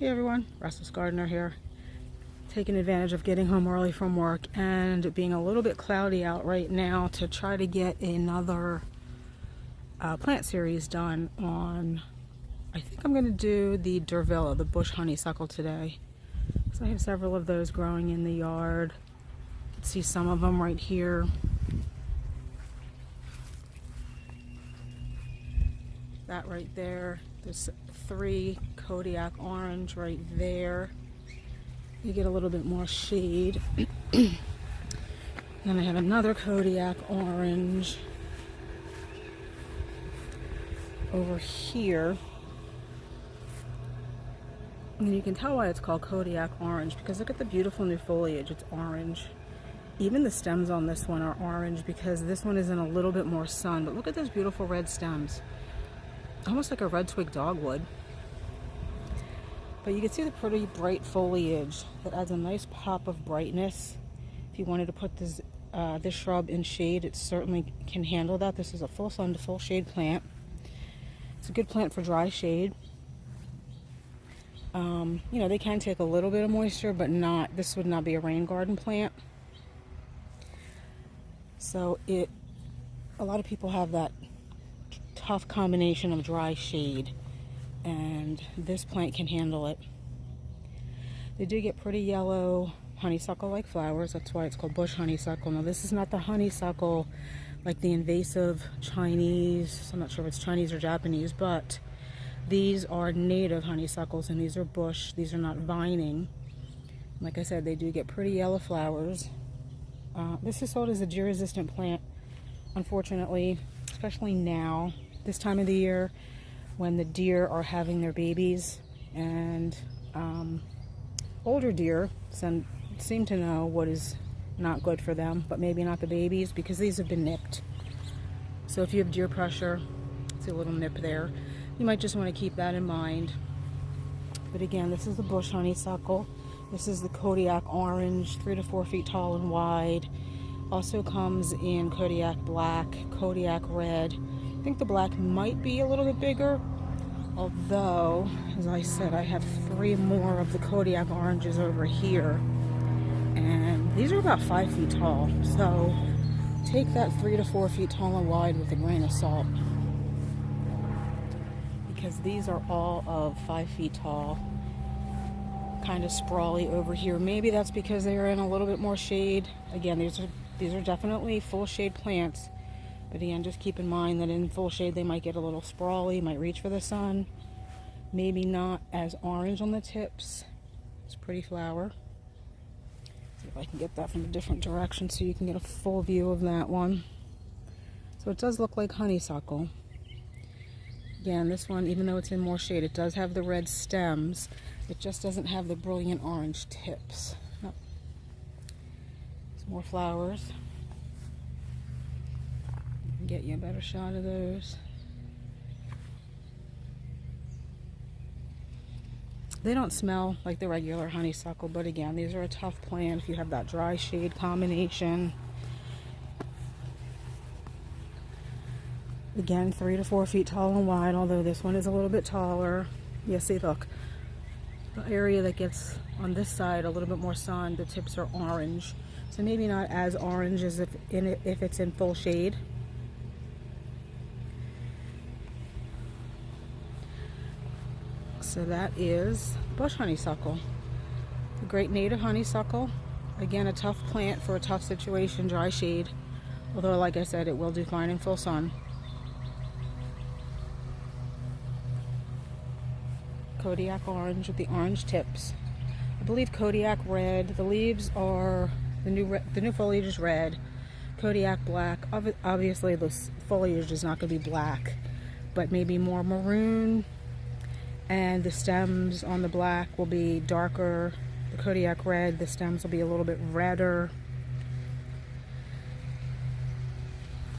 Hey everyone, Restless Gardener here. Taking advantage of getting home early from work and it being a little bit cloudy out right now to try to get another plant series done on, I think I'm going to do the Diervilla, the bush honeysuckle today. So I have several of those growing in the yard. You can see some of them right here. That right there. There's 3 Kodiak orange right there. You get a little bit more shade. Then I have another Kodiak orange over here. And you can tell why it's called Kodiak orange because look at the beautiful new foliage. It's orange. Even the stems on this one are orange because this one is in a little bit more sun. But look at those beautiful red stems. Almost like a red twig dogwood. But you can see the pretty bright foliage that adds a nice pop of brightness. If you wanted to put this shrub in shade, it certainly can handle that. This is a full sun to full shade plant. It's a good plant for dry shade. You know, they can take a little bit of moisture, but not, this would not be a rain garden plant. So a lot of people have that tough combination of dry shade, and this plant can handle it. They do get pretty yellow honeysuckle-like flowers. That's why it's called bush honeysuckle. Now this is not the honeysuckle like the invasive Chinese. I'm not sure if it's Chinese or Japanese, but these are native honeysuckles and these are bush. These are not vining. Like I said, they do get pretty yellow flowers. This is sold as a deer-resistant plant, unfortunately, especially now, this time of the year, when the deer are having their babies, and older deer seem to know what is not good for them, but maybe not the babies because these have been nipped. So if you have deer pressure, see a little nip there, you might just want to keep that in mind. But again, this is the bush honeysuckle. This is the Kodiak orange, 3 to 4 feet tall and wide. Also comes in Kodiak black, Kodiak red. I think the black might be a little bit bigger, although, as I said, I have 3 more of the Kodiak oranges over here, and these are about 5 feet tall, so take that 3 to 4 feet tall and wide with a grain of salt, because these are all of 5 feet tall, kind of sprawly over here. Maybe that's because they are in a little bit more shade. Again, these are definitely full shade plants. But again, just keep in mind that in full shade they might get a little sprawly, might reach for the sun. Maybe not as orange on the tips. It's a pretty flower. See if I can get that from a different direction so you can get a full view of that one. So it does look like honeysuckle. Again, this one, even though it's in more shade, it does have the red stems. It just doesn't have the brilliant orange tips. Nope. Some more flowers. Get you a better shot of those. They don't smell like the regular honeysuckle, but again, these are a tough plant if you have that dry shade combination. Again, 3 to 4 feet tall and wide, although this one is a little bit taller. Yeah, see, look. The area that gets on this side a little bit more sun, the tips are orange. So maybe not as orange as if it's in full shade. So that is bush honeysuckle, a great native honeysuckle. Again, a tough plant for a tough situation, dry shade. Although, like I said, it will do fine in full sun. Kodiak orange with the orange tips. I believe Kodiak red. The leaves are, the new foliage is red. Kodiak black. Obviously, the foliage is not going to be black, but maybe more maroon. And the stems on the black will be darker. The Kodiak red, the stems will be a little bit redder.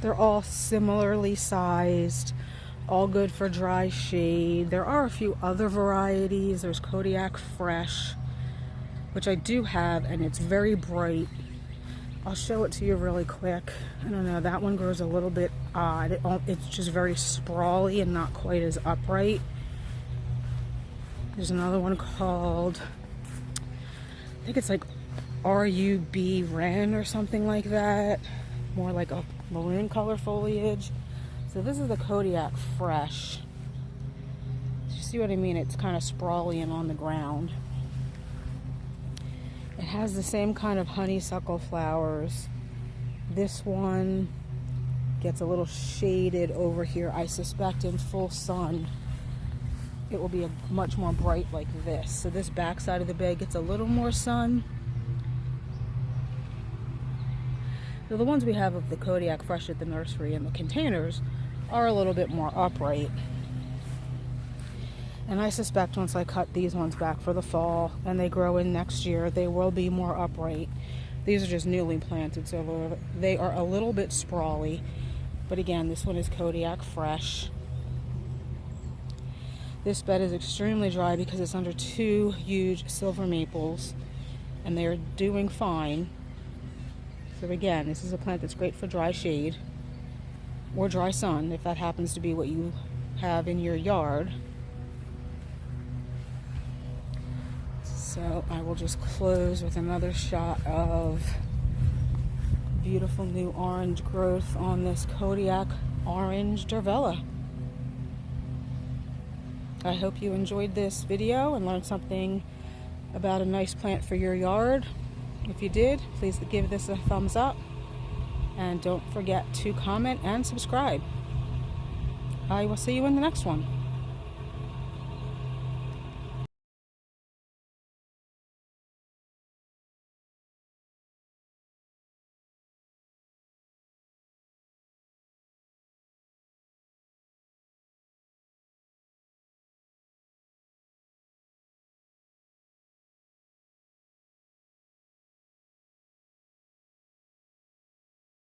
They're all similarly sized, all good for dry shade. There are a few other varieties. There's Kodiak Fresh, which I do have, and it's very bright. I'll show it to you really quick. I don't know, that one grows a little bit odd. It's just very sprawly and not quite as upright. There's another one called, I think it's like RUB Wren or something like that. More like a maroon color foliage. So this is the Kodiak Fresh. You see what I mean? It's kind of sprawly and on the ground. It has the same kind of honeysuckle flowers. This one gets a little shaded over here. I suspect in full sun it will be much more bright like this. So this back side of the bed gets a little more sun. So the ones we have of the Kodiak Fresh at the nursery in the containers are a little bit more upright. And I suspect once I cut these ones back for the fall and they grow in next year, they will be more upright. These are just newly planted, so they are a little bit sprawly. But again, this one is Kodiak Fresh. This bed is extremely dry because it's under 2 huge silver maples, and they are doing fine. So again, this is a plant that's great for dry shade or dry sun, if that happens to be what you have in your yard. So I will just close with another shot of beautiful new orange growth on this Kodiak orange Diervilla. I hope you enjoyed this video and learned something about a nice plant for your yard. If you did, please give this a thumbs up and don't forget to comment and subscribe. I will see you in the next one.